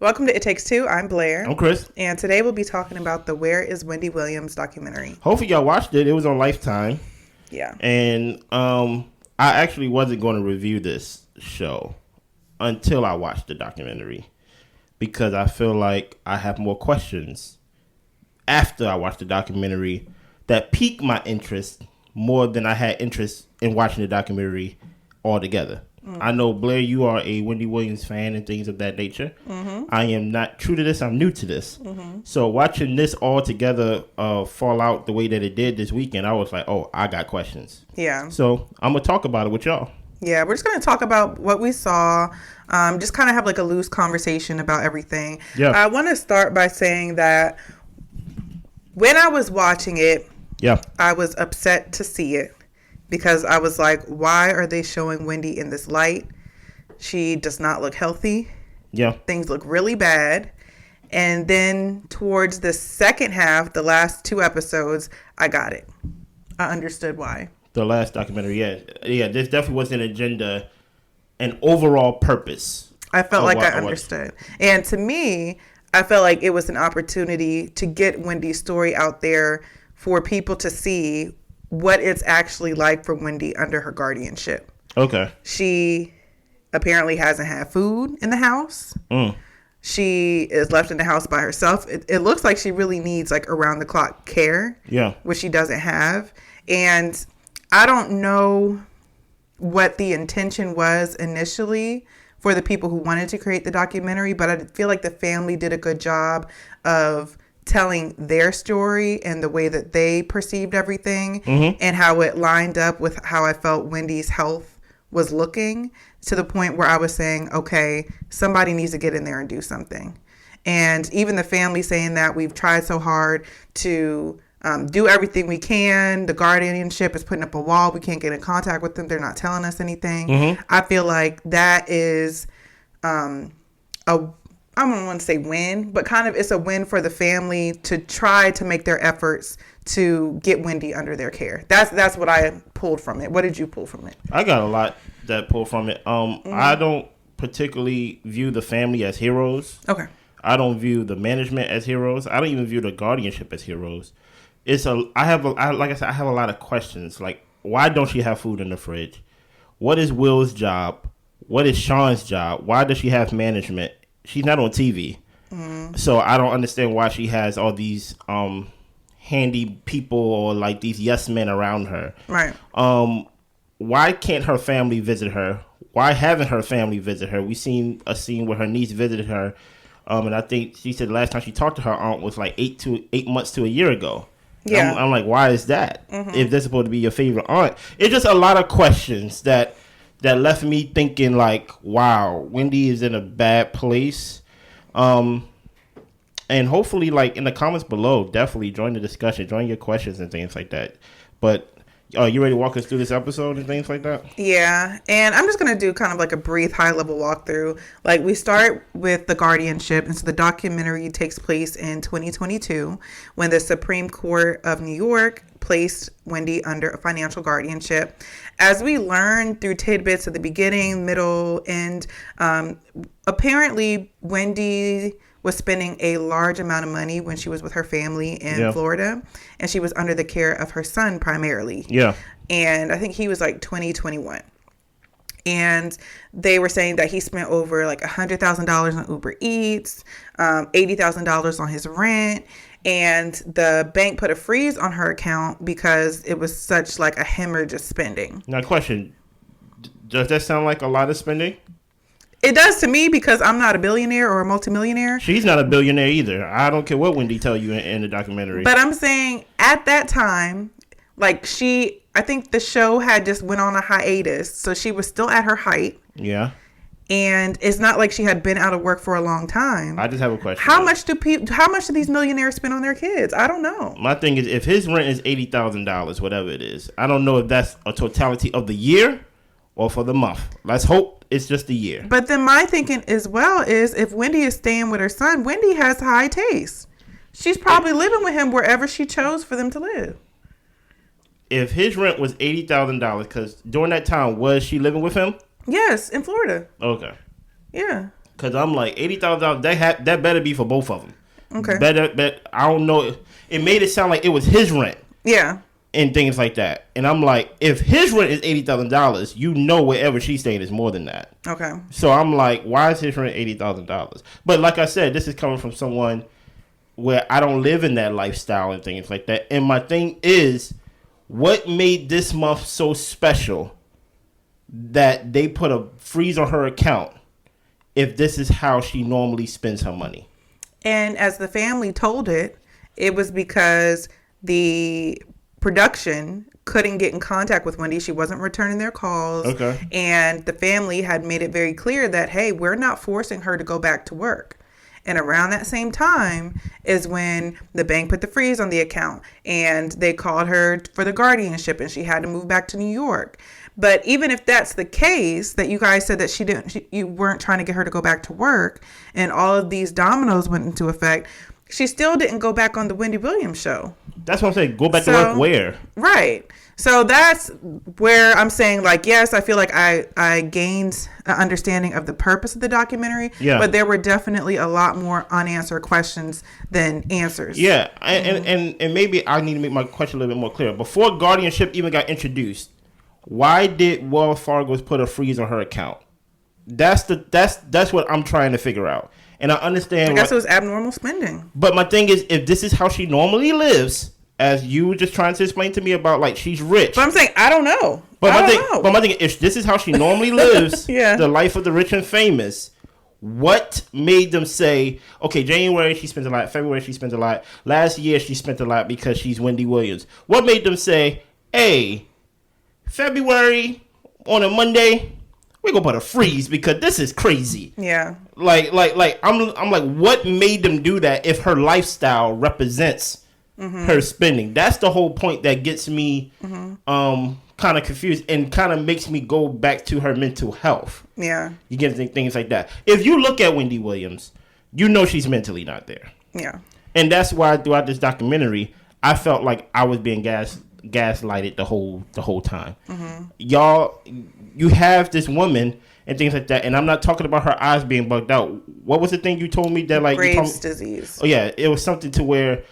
Welcome to It Takes Two. I'm Blair. I'm Chris. And today we'll be talking about the Where is Wendy Williams documentary. Hopefully y'all watched it. It was on Lifetime. Yeah. And I actually wasn't going to review this show until I watched the documentary, because I feel like I have more questions after I watched the documentary that piqued my interest more than I had interest in watching the documentary altogether. I know, Blair, you are a Wendy Williams fan and things of that nature. Mm-hmm. I am not true to this. I'm new to this. Mm-hmm. So watching this all together fall out the way that it did this weekend, I was like, oh, I got questions. Yeah. So I'm going to talk about it with y'all. Yeah, we're just going to talk about what we saw, just kind of have like a loose conversation about everything. Yeah. I want to start by saying that when I was watching it, I was upset to see it. Because I was like, why are they showing Wendy in this light? She does not look healthy. Yeah. Things look really bad. And then towards the second half, the last 2 episodes, I got it. I understood why. The last documentary, yeah. This definitely was an agenda, an overall purpose. I felt like I understood. And to me, I felt like it was an opportunity to get Wendy's story out there for people to see what it's actually like for Wendy under her guardianship. Okay. She apparently hasn't had food in the house. She is left in the house by herself. It looks like she really needs like around the clock care. Yeah. Which she doesn't have. And I don't know what the intention was initially for the people who wanted to create the documentary, but I feel like the family did a good job of telling their story and the way that they perceived everything, and how it lined up with how I felt Wendy's health was looking, to the point where I was saying, okay, somebody needs to get in there and do something. And even the family saying that we've tried so hard to do everything we can. The guardianship is putting up a wall. We can't get in contact with them. They're not telling us anything. I feel like that is I don't want to say win, but kind of it's a win for the family to try to make their efforts to get Wendy under their care. That's what I pulled from it. What did you pull from it? I got a lot that pulled from it. I don't particularly view the family as heroes. Okay. I don't view the management as heroes. I don't even view the guardianship as heroes. I have a lot of questions. Like, why don't she have food in the fridge? What is Will's job? What is Sean's job? Why does she have management? She's not on TV. So I don't understand why she has all these handy people or like these yes men around her. Right. Why can't her family visit her? Why haven't her family visit her? We seen a scene where her niece visited her. And I think she said the last time she talked to her aunt was like 8 months to a year ago. Yeah. I'm like, why is that? If they're supposed to be your favorite aunt? It's just a lot of questions that left me thinking like, wow, Wendy is in a bad place. And hopefully, like, in the comments below, definitely join the discussion, join your questions and things like that. But are you ready to walk us through this episode and things like that? Yeah, and I'm just going to do kind of like a brief high-level walkthrough. Like, we start with the guardianship, and so the documentary takes place in 2022 when the Supreme Court of New York placed Wendy under a financial guardianship. As we learn through tidbits at the beginning, middle, end, apparently Wendy was spending a large amount of money when she was with her family in Florida, and she was under the care of her son primarily. Yeah. And I think he was like 21. And they were saying that he spent over like $100,000 on Uber Eats, $80,000 on his rent, and the bank put a freeze on her account because it was such like a hemorrhage of spending. Now, question, does that sound like a lot of spending? It does to me, because I'm not a billionaire or a multimillionaire. She's not a billionaire either. I don't care what Wendy tell you in the documentary. But I'm saying at that time, like I think the show had just went on a hiatus, so she was still at her height. Yeah. And it's not like she had been out of work for a long time. I just have a question. How much do these millionaires spend on their kids? I don't know. My thing is, if his rent is $80,000, whatever it is, I don't know if that's a totality of the year or for the month. Let's hope it's just a year. But then my thinking as well is, if Wendy is staying with her son, Wendy has high taste. She's probably living with him wherever she chose for them to live. If his rent was $80,000, because during that time, was she living with him? Yes, in Florida. Okay. Yeah. Because I'm like, $80,000, that better be for both of them. Okay. Better, I don't know. It made it sound like it was his rent. Yeah. And things like that. And I'm like, if his rent is $80,000, you know wherever she's staying is more than that. Okay. So I'm like, why is his rent $80,000? But like I said, this is coming from someone where I don't live in that lifestyle and things like that. And my thing is, what made this month so special that they put a freeze on her account if this is how she normally spends her money? And as the family told it was because the production couldn't get in contact with Wendy. She wasn't returning their calls. Okay. And the family had made it very clear that, hey, we're not forcing her to go back to work. And around that same time is when the bank put the freeze on the account and they called her for the guardianship and she had to move back to New York. But even if that's the case, that you guys said that you weren't trying to get her to go back to work and all of these dominoes went into effect, she still didn't go back on the Wendy Williams show. That's what I'm saying. Go back to work where? Right. So that's where I'm saying, like, yes, I feel like I gained an understanding of the purpose of the documentary. Yeah. But there were definitely a lot more unanswered questions than answers. Yeah. And maybe I need to make my question a little bit more clear. Before Guardianship even got introduced, why did Wells Fargo put a freeze on her account? That's what I'm trying to figure out. And I understand. I guess it was abnormal spending. But my thing is, if this is how she normally lives, as you were just trying to explain to me about, like, she's rich. But I'm saying, I don't know. But my thing, if this is how she normally lives, yeah. the life of the rich and famous, what made them say, okay, January she spends a lot, February she spends a lot, last year she spent a lot because she's Wendy Williams. What made them say, hey, February on a Monday, we're gonna put a freeze because this is crazy. Yeah. Like I'm like, what made them do that if her lifestyle represents her spending? That's the whole point that gets me kind of confused and kind of makes me go back to her mental health. Yeah. You get things like that. If you look at Wendy Williams, you know she's mentally not there. Yeah. And that's why throughout this documentary, I felt like I was being gaslighted the whole time. Y'all, you have this woman and things like that, and I'm not talking about her eyes being bugged out. What was the thing you told me that, like, Graves' disease? Oh yeah, it was something to where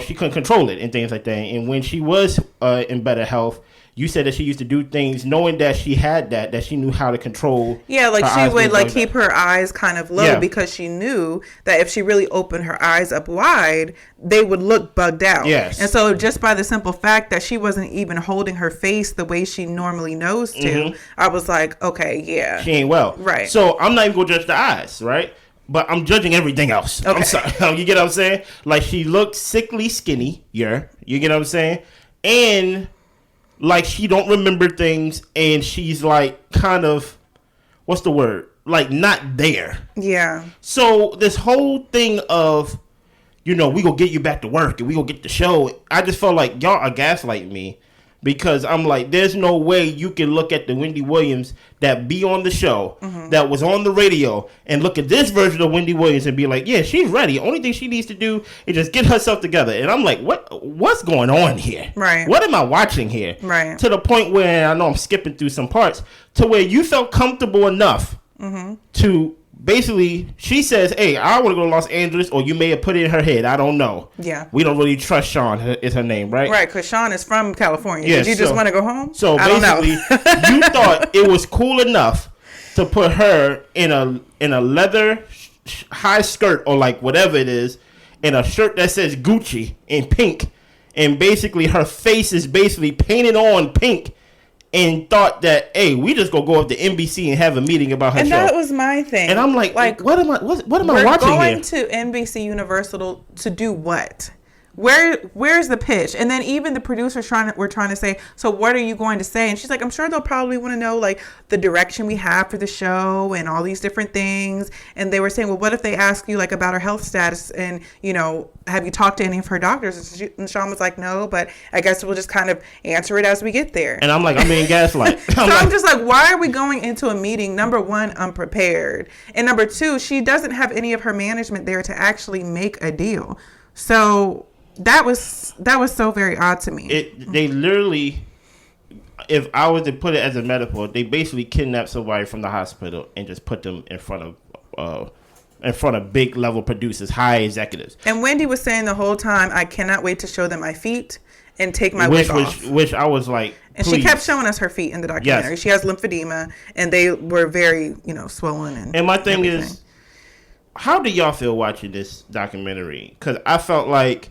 she couldn't control it and things like that. And when she was in better health, you said that she used to do things knowing that she had that she knew how to control. Yeah, like she would like keep her eyes kind of low because she knew that if she really opened her eyes up wide, they would look bugged out. Yes. And so just by the simple fact that she wasn't even holding her face the way she normally knows to, I was like, okay, yeah. She ain't well. Right. So I'm not even going to judge the eyes, right? But I'm judging everything else. Okay. I'm sorry. You get what I'm saying? Like, she looked sickly skinny. Yeah. You get what I'm saying? And like, she don't remember things, and she's like kind of, what's the word? Like, not there. Yeah. So this whole thing of, we gonna get you back to work and we gonna get the show. I just felt like y'all are gaslighting me, because I'm like, there's no way you can look at the Wendy Williams that be on the show, that was on the radio, and look at this version of Wendy Williams and be like, yeah, she's ready. Only thing she needs to do is just get herself together. And I'm like, what's going on here? Right. What am I watching here? Right. To the point where I know I'm skipping through some parts, to where you felt comfortable enough to basically, she says, hey, I want to go to Los Angeles, or you may have put it in her head. I don't know. Yeah. We don't really trust Sean is her name, right? Right, because Sean is from California. Yes, Did you just want to go home? So basically, you thought it was cool enough to put her in a leather high skirt, or like whatever it is, in a shirt that says Gucci in pink, and basically her face is basically painted on pink, and thought that, hey, we just go up to NBC and have a meeting about her show. And that was my thing. And I'm like what am I watching here? We're going to NBC Universal to do what? Where's the pitch? And then even the producers were trying to say, so what are you going to say? And she's like, I'm sure they'll probably want to know, like, the direction we have for the show and all these different things. And they were saying, well, what if they ask you, like, about her health status and, have you talked to any of her doctors? And Sean was like, no, but I guess we'll just kind of answer it as we get there. And I'm like, I'm being gaslight. I'm just like, why are we going into a meeting, number one, unprepared, and number two, she doesn't have any of her management there to actually make a deal. So that was so very odd to me. They literally, if I was to put it as a metaphor, they basically kidnapped somebody from the hospital and just put them in front of in front of big level producers, high executives. And Wendy was saying the whole time, I cannot wait to show them my feet and take my wig off. Which I was like, and please. she kept showing us her feet in the documentary. Yes. She has lymphedema, and they were very, swollen. And my thing is, how do y'all feel watching this documentary? Because I felt like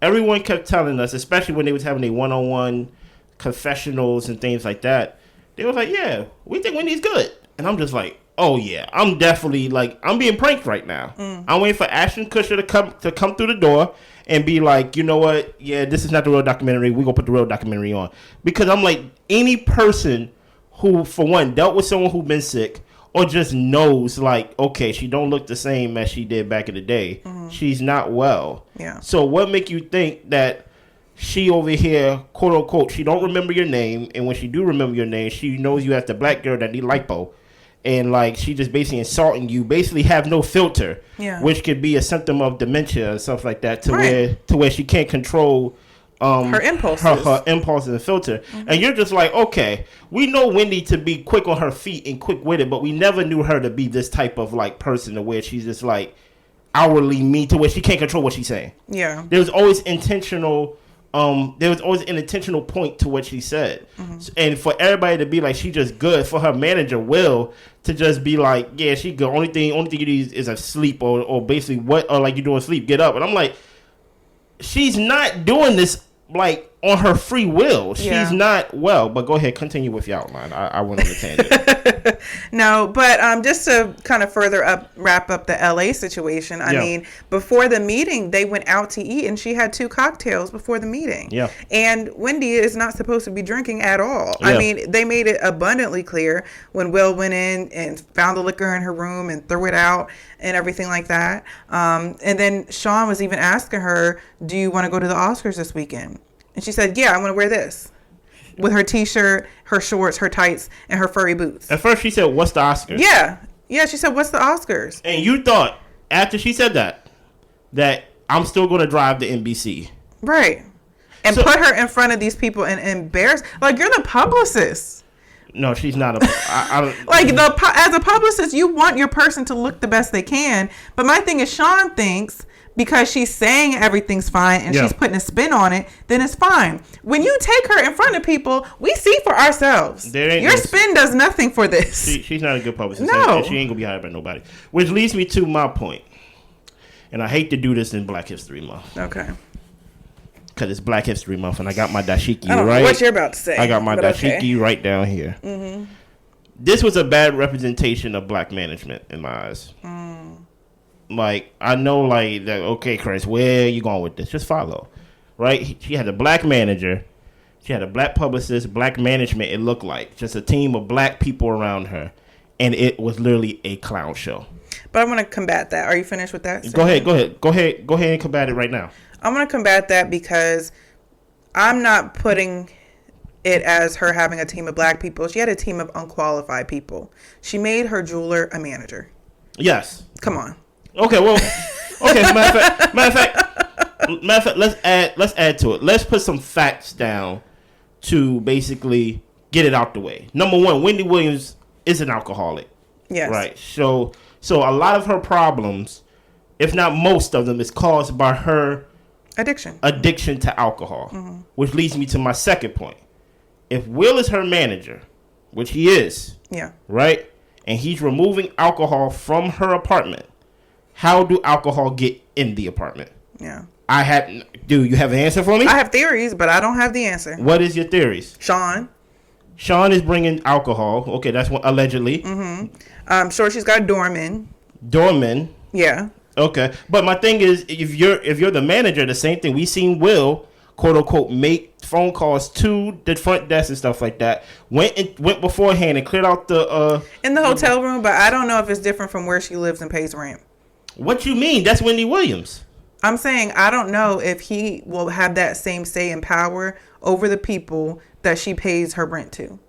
everyone kept telling us, especially when they was having a one-on-one confessionals and things like that, they was like, yeah, we think Wendy's good. And I'm just like, oh yeah, I'm definitely like, I'm being pranked right now. I'm waiting for Ashton Kutcher to come through the door and be like, you know what? Yeah, this is not the real documentary. We're going to put the real documentary on. Because I'm like, any person who, for one, dealt with someone who's been sick or just knows, like, okay, she don't look the same as she did back in the day. She's not well. Yeah. So what make you think that she over here, quote unquote, she don't remember your name, and when she do remember your name, she knows you as the black girl that need lipo, and like she just basically insulting you, basically have no filter, which could be a symptom of dementia or stuff like that, to where she can't control her impulses, her impulses and filter. And you're just like, okay, we know Wendy to be quick on her feet and quick witted, but we never knew her to be this type of like person to where she's just like outwardly mean, to where she can't control what she's saying. Yeah, there was always intentional. There was always an intentional point to what she said. And for everybody to be like, she just good, for her manager, Will, to just be like, yeah, she good. Only thing you need is a sleep, or basically what, or like you doing sleep, get up. And I'm like, she's not doing this like on her free will. She's not well. But go ahead, continue with your outline. I went on a tangent. No, but just to kind of wrap up the LA situation. I mean, before the meeting, they went out to eat, and she had 2 cocktails before the meeting. Yeah. And Wendy is not supposed to be drinking at all. Yeah. I mean, they made it abundantly clear when Will went in and found the liquor in her room and threw it out and everything like that. And then Sean was even asking her, do you want to go to the Oscars this weekend? And she said, yeah, I want to wear this. With her t-shirt, her shorts, her tights, and her furry boots. At first she said, what's the Oscars? Yeah. Yeah, she said, what's the Oscars? And you thought, after she said that I'm still going to drive to NBC. Right. And put her in front of these people and embarrass. Like, you're the publicist. No, she's not like, as a publicist, you want your person to look the best they can. But my thing is, Sean thinks because she's saying everything's fine and she's putting a spin on it, then it's fine. When you take her in front of people, we see for ourselves. Your spin does nothing for this. She's not a good publicist. No. And she ain't going to be hired by nobody. Which leads me to my point. And I hate to do this in Black History Month. Okay. Because it's Black History Month and I got my dashiki I don't know what you're about to say. I got my dashiki right down here. This was a bad representation of black management in my eyes. Like, I know, like, that. Okay, Chris, where are you going with this? Just follow, right? She had a black manager. She had a black publicist, black management, it looked like. Just a team of black people around her. And it was literally a clown show. But I want to combat that. Are you finished with that? Go ahead and combat it right now. I'm going to combat that because I'm not putting it as her having a team of black people. She had a team of unqualified people. She made her jeweler a manager. Yes. Come on. Okay, well, matter of fact, let's add to it. Let's put some facts down to basically get it out the way. Number one, Wendy Williams is an alcoholic. Yes. Right. So a lot of her problems, if not most of them, is caused by her addiction to alcohol, which leads me to my second point. If Will is her manager, which he is, right, and he's removing alcohol from her apartment, how do alcohol get in the apartment? Yeah. Do you have an answer for me? I have theories, but I don't have the answer. What is your theories? Sean is bringing alcohol. Okay, that's what, allegedly. I'm sure she's got doormen. Doormen? Yeah. Okay. But my thing is, if you're the manager, the same thing. We seen Will, quote unquote, make phone calls to the front desk and stuff like that. Went beforehand and cleared out the in the hotel room, but I don't know if it's different from where she lives and pays rent. What you mean? That's Wendy Williams. I'm saying I don't know if he will have that same say and power over the people that she pays her rent to.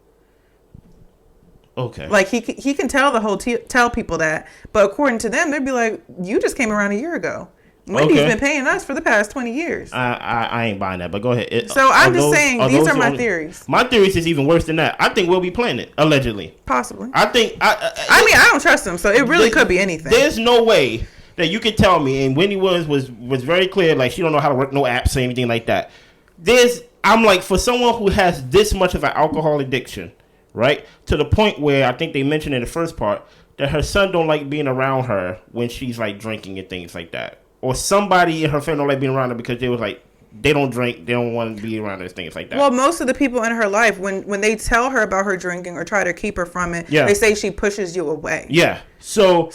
Okay. Like he can tell the hotel people that, but according to them, they'd be like, "You just came around a year ago. Wendy's been paying us for the past 20 years. I ain't buying that, but go ahead. So I'm just saying, these are my theories. My theories is even worse than that. I think we'll be playing it, allegedly. Possibly. I think... I mean, I don't trust him, so it really could be anything. There's no way that you can tell me, and Wendy Williams was very clear, like, she don't know how to work no apps or anything like that. I'm like, for someone who has this much of an alcohol addiction, right, to the point where I think they mentioned in the first part that her son don't like being around her when she's, like, drinking and things like that. Or somebody in her family don't like being around her because they was like, they don't drink, they don't want to be around her, things like that. Well, most of the people in her life, when they tell her about her drinking or try to keep her from it, they say she pushes you away. Yeah. So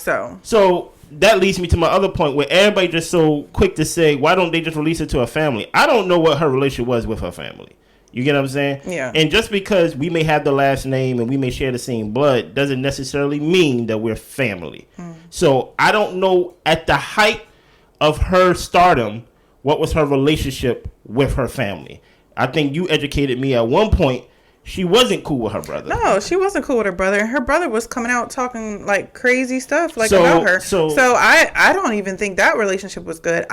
that leads me to my other point where everybody just so quick to say, why don't they just release it to her family? I don't know what her relationship was with her family. You get what I'm saying? Yeah. And just because we may have the last name and we may share the same blood doesn't necessarily mean that we're family. So I don't know at the height of her stardom what was her relationship with her family. I think you educated me at one point. She wasn't cool with her brother. No, she wasn't cool with her brother. And her brother was coming out talking like crazy stuff about her. So I don't even think that relationship was good.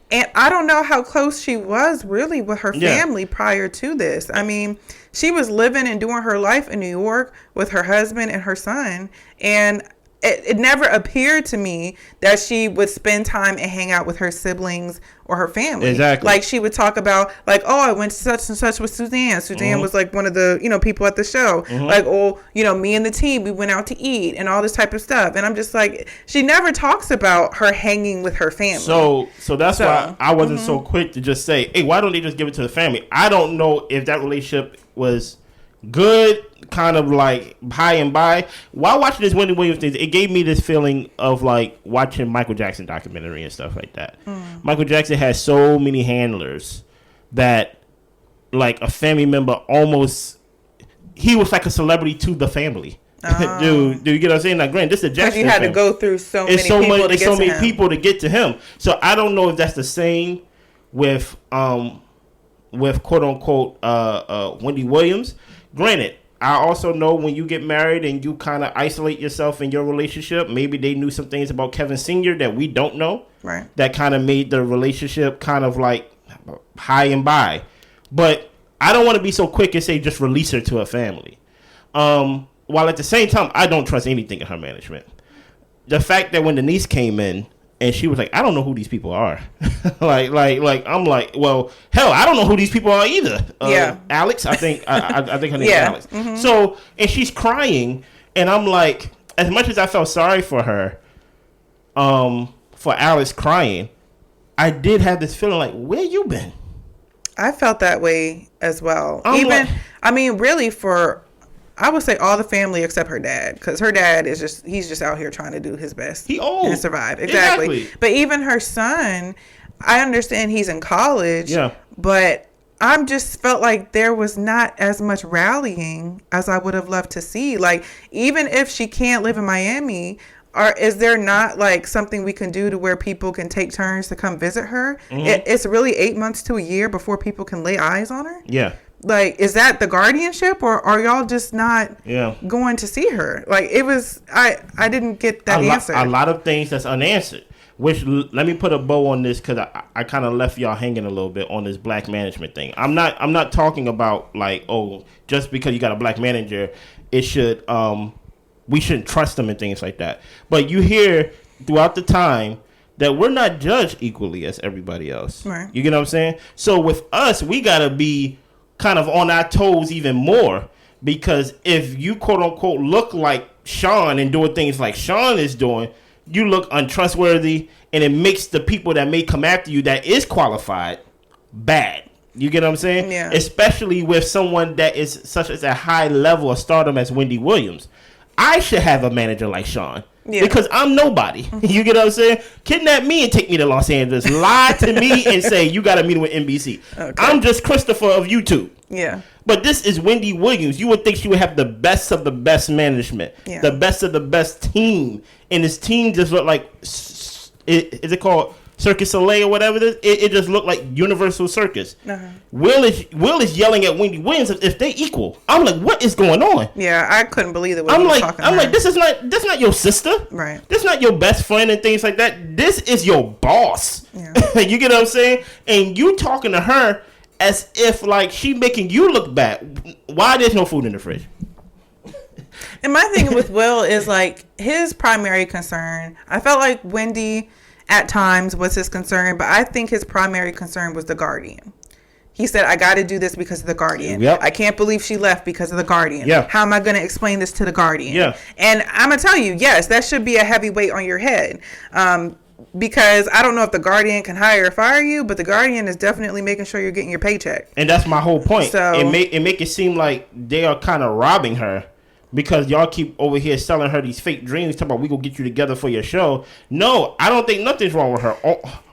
And I don't know how close she was really with her family prior to this. I mean, she was living and doing her life in New York with her husband and her son. And it never appeared to me that she would spend time and hang out with her siblings or her family. Exactly. Like she would talk about like, oh, I went to such and such with Suzanne. Suzanne was like one of the, people at the show. Like, oh, me and the team, we went out to eat and all this type of stuff. And I'm just like, she never talks about her hanging with her family. So that's why I wasn't so quick to just say, hey, why don't they just give it to the family? I don't know if that relationship was good, kind of like high and by. While watching this Wendy Williams thing, it gave me this feeling of like watching Michael Jackson documentary and stuff like that. Michael Jackson has so many handlers that like a family member almost, he was like a celebrity to the family. Do you get what I'm saying? Like, granted, this is a Jackson. Because you had to go through so many people to get to him. So I don't know if that's the same with quote unquote Wendy Williams. Granted, I also know when you get married and you kind of isolate yourself in your relationship, maybe they knew some things about Kevin Sr. that we don't know. Right. That kind of made the relationship kind of like high and by. But I don't want to be so quick and say just release her to her family. While at the same time, I don't trust anything in her management. The fact that when Denise came in, and she was like, I don't know who these people are. like I'm like, well, hell, I don't know who these people are either. Alex, I think her name is Alex. So, and she's crying, and I'm like, as much as I felt sorry for her, for Alex crying, I did have this feeling like, where you been? I felt that way as well. Really I would say all the family except her dad, because her dad he's just out here trying to do his best. He old and survive. Exactly. But even her son, I understand he's in college. Yeah. But I just felt like there was not as much rallying as I would have loved to see. Like, even if she can't live in Miami, is there not like something we can do to where people can take turns to come visit her? It's really 8 months to a year before people can lay eyes on her. Yeah. Like, is that the guardianship, or are y'all just not going to see her? Like, it was, I didn't get that answer. A lot of things that's unanswered, which let me put a bow on this, because I kind of left y'all hanging a little bit on this black management thing. I'm not talking about like, oh, just because you got a black manager, it should, we shouldn't trust them and things like that. But you hear throughout the time that we're not judged equally as everybody else. Right. You get what I'm saying? So with us, we got to be kind of on our toes even more, because if you quote unquote look like Sean and doing things like Sean is doing, you look untrustworthy, and it makes the people that may come after you that is qualified bad. You get what I'm saying? Yeah. Especially with someone that is such as a high level of stardom as Wendy Williams. I should have a manager like Sean. Yeah. Because I'm nobody. You get what I'm saying? Kidnap me and take me to Los Angeles. Lie to me and say you got a meeting with NBC. Okay. I'm just Christopher of YouTube. Yeah. But this is Wendy Williams. You would think she would have the best of the best management. Yeah. The best of the best team. And this team just look like, is it called Circus Soleil or whatever it just looked like Universal Circus. Uh-huh. Will is yelling at Wendy Williams if they equal. I'm like, what is going on? Yeah, I couldn't believe it. I'm like, this is not your sister. Right. This is not your best friend and things like that. This is your boss. Yeah. You get what I'm saying? And you talking to her as if like she making you look bad. Why there's no food in the fridge? And my thing with Will is like his primary concern. I felt like Wendy at times was his concern, but I think his primary concern was the Guardian. He said, I got to do this because of the Guardian. Yep. I can't believe she left because of the Guardian. Yeah. How am I going to explain this to the Guardian? Yeah. And I'm going to tell you, yes, that should be a heavy weight on your head. Because I don't know if the Guardian can hire or fire you, but the Guardian is definitely making sure you're getting your paycheck. And that's my whole point. So, it make it seem like they are kind of robbing her. Because y'all keep over here selling her these fake dreams, talking about we gonna get you together for your show. No, I don't think nothing's wrong with her.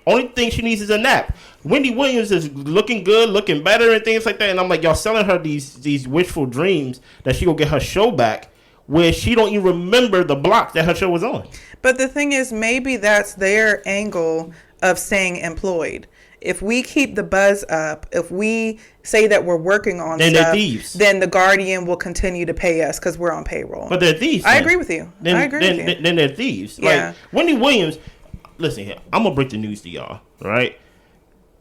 Only thing she needs is a nap. Wendy Williams is looking good, looking better, and things like that. And I'm like, y'all selling her these wishful dreams that she gonna get her show back, where she don't even remember the block that her show was on. But the thing is, maybe that's their angle of staying employed. If we keep the buzz up, if we say that we're working on stuff, then the Guardian will continue to pay us because we're on payroll. But they're thieves. I agree with you. Then they're thieves. Yeah. Like, Wendy Williams, listen here, I'm going to break the news to y'all, right?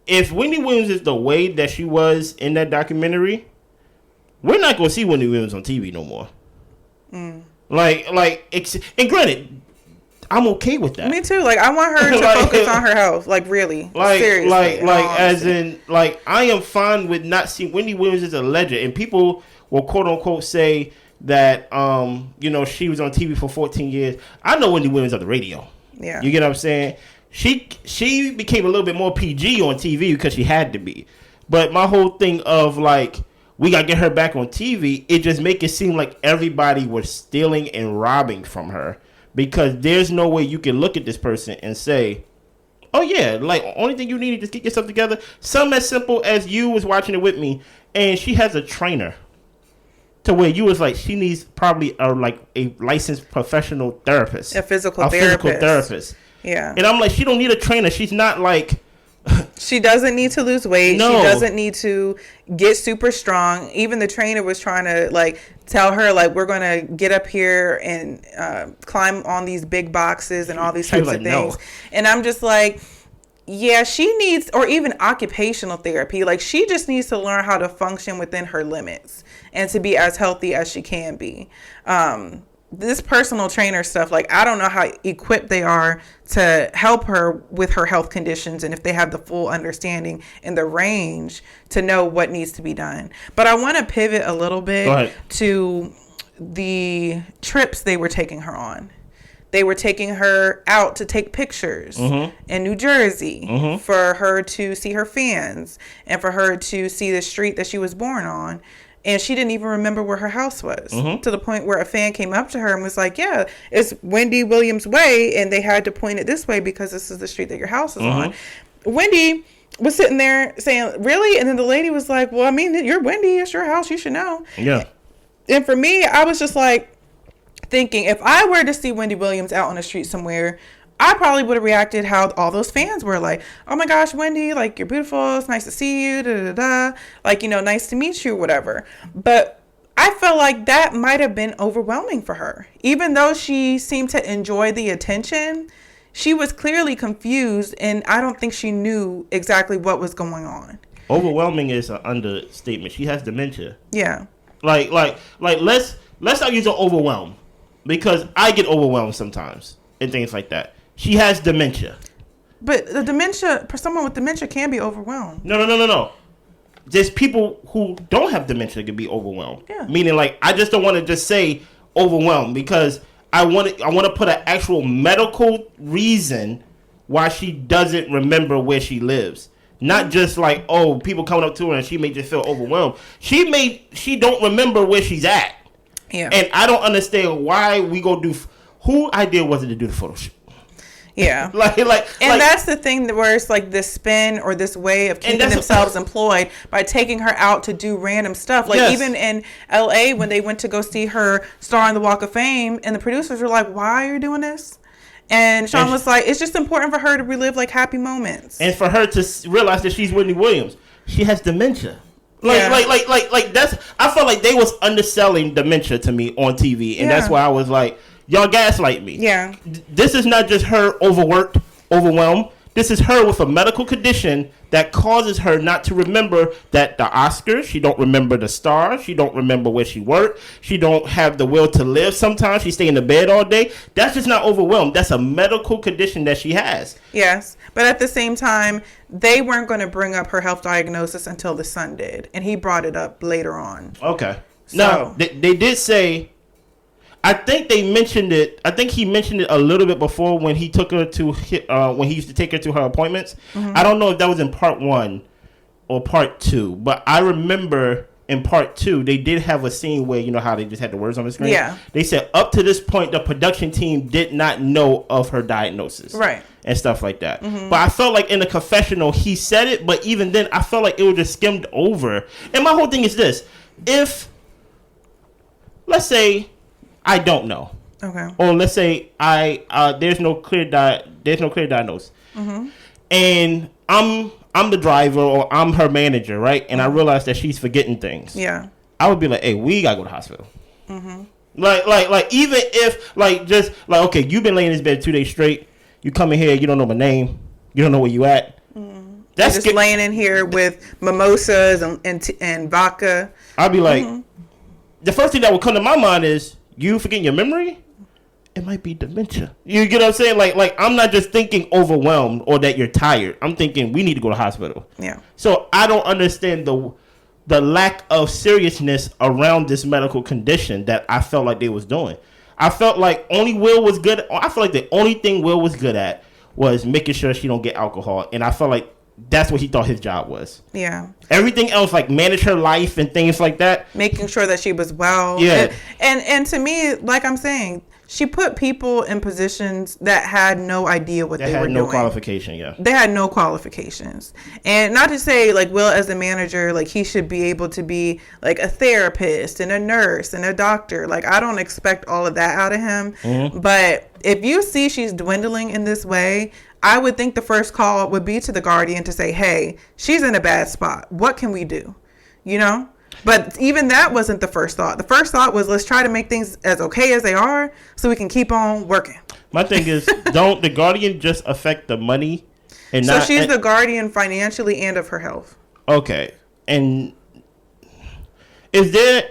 If Wendy Williams is the way that she was in that documentary, we're not going to see Wendy Williams on TV no more. And granted, I'm okay with that. Me too. Like, I want her to focus on her health. Like, really. Seriously. As in, like, I am fine with not seeing Wendy Williams as a legend. And people will quote unquote say that, she was on TV for 14 years. I know Wendy Williams on the radio. Yeah. You get what I'm saying? She became a little bit more PG on TV because she had to be. But my whole thing of, like, we got to get her back on TV, it just make it seem like everybody was stealing and robbing from her. Because there's no way you can look at this person and say, oh, yeah, like, only thing you need is just get yourself together. Something as simple as you was watching it with me, and she has a trainer to where you was like, she needs probably a licensed professional therapist. A physical therapist. Yeah. And I'm like, she don't need a trainer. She's not like... She doesn't need to lose weight. No. She doesn't need to get super strong. Even the trainer was trying to like tell her like we're gonna get up here and climb on these big boxes and all these types of things. No. And I'm just like, yeah, she needs, or even occupational therapy. Like she just needs to learn how to function within her limits and to be as healthy as she can be. This personal trainer stuff, like I don't know how equipped they are to help her with her health conditions and if they have the full understanding and the range to know what needs to be done. But I want to pivot a little bit to the trips they were taking her on. They were taking her out to take pictures in New Jersey for her to see her fans and for her to see the street that she was born on. And she didn't even remember where her house was, to the point where a fan came up to her and was like, yeah, it's Wendy Williams Way. And they had to point it this way because this is the street that your house is on. Wendy was sitting there saying, really? And then the lady was like, well, I mean, you're Wendy. It's your house. You should know. Yeah. And for me, I was just like thinking, if I were to see Wendy Williams out on the street somewhere, I probably would have reacted how all those fans were like, oh my gosh, Wendy, like you're beautiful. It's nice to see you. Da, da, da. Like, nice to meet you, whatever. But I felt like that might have been overwhelming for her. Even though she seemed to enjoy the attention, she was clearly confused. And I don't think she knew exactly what was going on. Overwhelming is an understatement. She has dementia. Yeah. Like let's not use the overwhelm, because I get overwhelmed sometimes and things like that. She has dementia. But the dementia, someone with dementia can be overwhelmed. No. There's people who don't have dementia can be overwhelmed. Yeah. Meaning, like, I just don't want to just say overwhelmed, because I want to put an actual medical reason why she doesn't remember where she lives. Not just like, oh, people coming up to her and she may just feel overwhelmed. She don't remember where she's at. Yeah. And I don't understand why we go do. Who idea was it to do the photo shoot? Yeah. And that's the thing where it's like this spin or this way of keeping themselves employed by taking her out to do random stuff. Like even in LA when they went to go see her star on the Walk of Fame and the producers were like, why are you doing this? And Sean was like, it's just important for her to relive like happy moments. And for her to realize that she's Wendy Williams. She has dementia. Like that's, I felt like they was underselling dementia to me on TV. And that's why I was like, y'all gaslight me. Yeah. This is not just her overworked, overwhelmed. This is her with a medical condition that causes her not to remember that the Oscars. She don't remember the stars. She don't remember where she worked. She don't have the will to live. Sometimes she stay in the bed all day. That's just not overwhelmed. That's a medical condition that she has. Yes. But at the same time, they weren't going to bring up her health diagnosis until the son did. And he brought it up later on. Okay. So, now, they did say... I think they mentioned it. I think he mentioned it a little bit before when he took her to when he used to take her to her appointments. Mm-hmm. I don't know if that was in part 1 or part 2, but I remember in part 2 they did have a scene where, you know how they just had the words on the screen. Yeah. They said up to this point the production team did not know of her diagnosis. Right. And stuff like that. Mm-hmm. But I felt like in the confessional he said it, but even then I felt like it was just skimmed over. And my whole thing is this: if, let's say, I don't know. Okay. Or let's say there's no clear diagnosis. Mm-hmm. And I'm the driver or I'm her manager, right? And I realize that she's forgetting things. Yeah. I would be like, hey, we gotta go to the hospital. Mm-hmm. Like even if just okay, you've been laying in this bed 2 days straight. You come in here, you don't know my name, you don't know where you at. Mm-hmm. That's just laying in here with mimosas and vodka. I'd be like, the first thing that would come to my mind is, you forgetting your memory? It might be dementia. You get what I'm saying? Like I'm not just thinking overwhelmed or that you're tired. I'm thinking we need to go to the hospital. Yeah. So I don't understand the lack of seriousness around this medical condition that I felt like they was doing. I felt like Will was good. I feel like the only thing Will was good at was making sure she don't get alcohol, and I felt like that's what he thought his job was. Yeah. Everything else, like manage her life and things like that. Making sure that she was well. Yeah. And to me, like I'm saying, she put people in positions that had no idea what they were doing. They had no qualification, yeah. They had no qualifications. And not to say, like, Will as a manager, like, he should be able to be, like, a therapist and a nurse and a doctor. Like, I don't expect all of that out of him. Mm-hmm. But if you see she's dwindling in this way, I would think the first call would be to the Guardian to say, hey, she's in a bad spot. What can we do? You know? But even that wasn't the first thought. The first thought was, let's try to make things as okay as they are so we can keep on working. My thing is, don't the Guardian just affect the money? And so she's the Guardian financially and of her health. Okay. And is there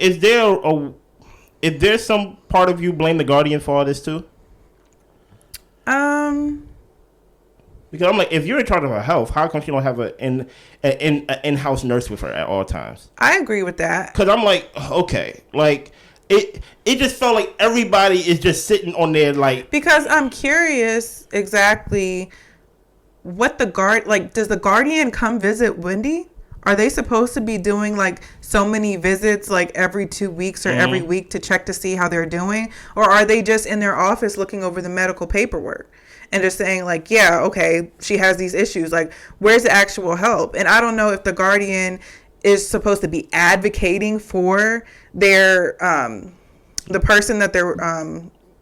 some part of you blame the Guardian for all this too? Because I'm like, if you're in charge of her health, how come she don't have an in-house nurse with her at all times? I agree with that. Because I'm like, okay, like it just felt like everybody is just sitting on there like. Because I'm curious exactly what does the Guardian come visit Wendy? Are they supposed to be doing like so many visits like every 2 weeks or every week to check to see how they're doing? Or are they just in their office looking over the medical paperwork and just saying like, yeah, okay, she has these issues. Like, where's the actual help? And I don't know if the Guardian is supposed to be advocating for their the person that they're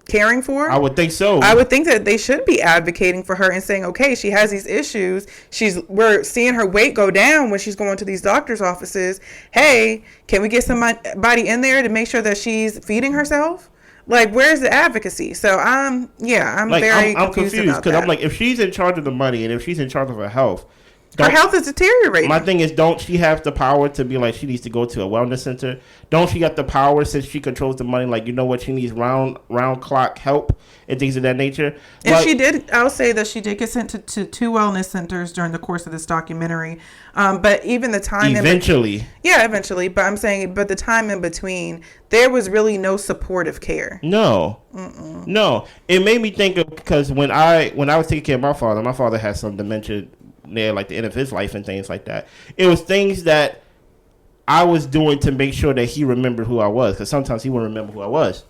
caring for. I would think so. I would think that they should be advocating for her and saying, okay, she has these issues. We're seeing her weight go down when she's going to these doctor's offices. Hey, can we get somebody in there to make sure that she's feeding herself? Like, where's the advocacy? So I'm like, very I'm confused because I'm like, if she's in charge of the money and if she's in charge of her health, her health is deteriorating. My thing is, don't she have the power to be like, she needs to go to a wellness center? Don't she got the power, since she controls the money, like, you know what, she needs round clock help and things of that nature? And like, she did, I'll say that she did get sent to 2 wellness centers during the course of this documentary. But even the time eventually. Eventually. But I'm saying, but the time in between, there was really no supportive care. No. Mm-mm. No. It made me think of, because when I was taking care of my father had some dementia near like the end of his life and things like that. It was things that I was doing to make sure that he remembered who I was, because sometimes he wouldn't remember who I was.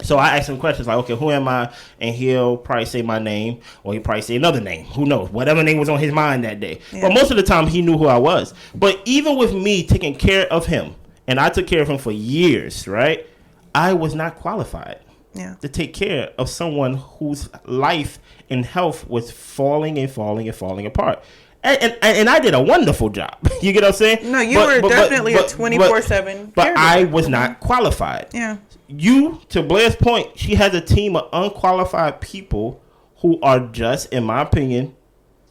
So I asked him questions like, okay, who am I? And he'll probably say my name, or he'll probably say another name. Who knows? Whatever name was on his mind that day. Yeah. But most of the time he knew who I was. But even with me taking care of him, and I took care of him for years, right? I was not qualified. to take care of someone whose life and health was falling apart. And I did a wonderful job. You get what I'm saying? No, you were definitely a 24/7. But I was not qualified. Yeah. You, to Blair's point, she has a team of unqualified people who are just, in my opinion,